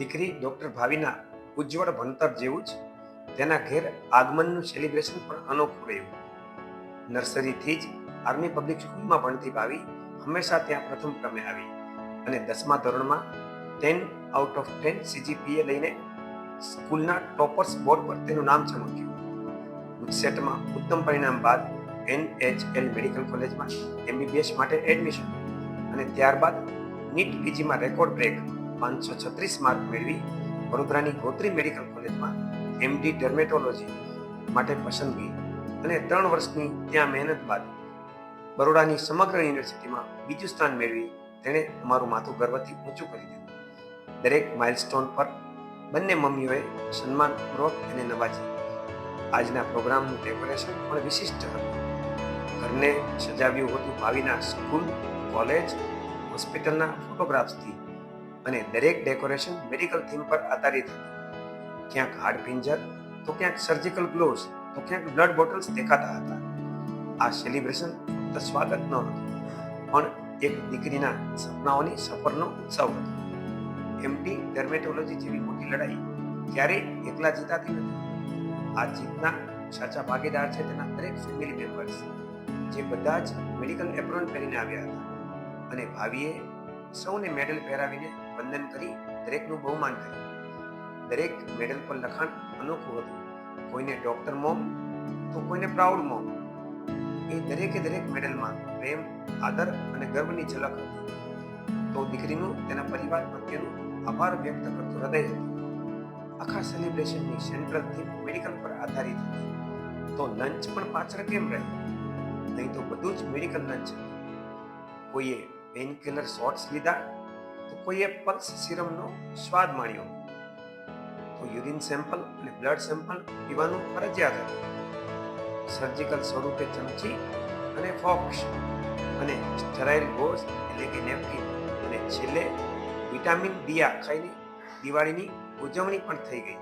દીકરી ડોક્ટર ભાવિના ઉજ્જવળ ભણતર જેવું જ તેના ઘેર આગમનનું સેલિબ્રેશન પણ અનોખું રહ્યું. નર્સરીથી જ આર્મી પબ્લિક સ્કૂલમાં ભણતી ભાવિ હંમેશા ત્યાં પ્રથમ ક્રમે આવી અને 10મા ધોરણમાં 10/10 CGPA લઈને સ્કૂલના ટોપર્સ બોર્ડ પર તેનું નામ ચમક્યું. ગુજસેટમાં ઉત્તમ પરિણામ બાદ NHL મેડિકલ કોલેજમાં MBBS માટે એડમિશન અને ત્યારબાદ નીટ પીજીમાં રેકોર્ડ બ્રેક 536 માર્ક મેળવી વડોદરાની ગોત્રી મેડિકલ કોલેજમાં MD ડર્મેટોલોજી માટે પસંદગી અને 3 વર્ષની ત્યાં મહેનત બાદ બરોડાની સમગ્ર યુનિવર્સિટીમાં બીજું સ્થાન મેળવી તેણે અમારું માથું ગર્વથી ઊંચું કરી દીધું. દરેક માઇલસ્ટોન પર બંને મમ્મીઓએ સન્માનપૂર્વક તેને નવાજી. આજના પ્રોગ્રામનું ડેકોરેશન પણ વિશિષ્ટ હતું. ઘરને સજાવ્યું હતું ભાવિના સ્કૂલ, કોલેજ, હોસ્પિટલના ફોટોગ્રાફ્સથી અને દરેક ડેકોરેશન મેડિકલ થીમ પર આધારિત હતું. ક્યાંક હાડપિંજર, તો ક્યાંક સર્જિકલ ગ્લોવ્સ, તો ક્યાંક બ્લડ બોટલ્સ દેખાતા હતા. આ સેલિબ્રેશન ફક્ત સ્વાગત નહોતું, પણ એક દીકરીના સપનાઓની સફરનો ઉત્સવ હતો. MD ડર્મેટોલોજી જેવી મોટી લડાઈ ક્યારેય એકલા જીતાતી નથી. આ જીતના સાચા ભાગીદાર છે તેના દરેક ફેમિલી મેમ્બર્સ, જે બધા જ મેડિકલ એપ્રોન પહેરીને આવ્યા હતા અને ભાવિએ સૌને મેડલ પહેરાવીને વંદન કરી દરેકનું બહુમાન કર્યું. દરેક મેડલ પર લખાણ અનોખું હતું. કોઈને ડોક્ટર મોમ, તો કોઈને પ્રાઉડ મોમ. એ દરેકે દરેક મેડલમાં પ્રેમ, આદર અને ગર્વની ઝલક હતી. તો દીકરીનું તેના પરિવાર પ્રત્યેનું આભાર વ્યક્ત કરતું હૃદય હતું. આખા સેલિબ્રેશનની સેન્ટ્રલ થીમ મેડિકલ પર આધારિત હતી. તો લંચ પણ પાછળ કેમ રહી? નહીં તો બધું જ મેડિકલ લંચ હતું. કોઈએ પેઇનકિલર શોટ્સ લીધા, તો કોઈએ પલ્સ સિરમનો સ્વાદ માણ્યો, તો યુરિન સેમ્પલ અને બ્લડ સેમ્પલ પીવાનું ફરજિયાત હતું. સર્જિકલ સ્વરૂપે ચમચી અને ફોક્સ અને સ્ટરાઇલ ગોઝ એટલે કે નેપકિન અને છેલ્લે વિટામિન ડી ખાઈને દિવાળીની ઉજવણી પણ થઈ ગઈ.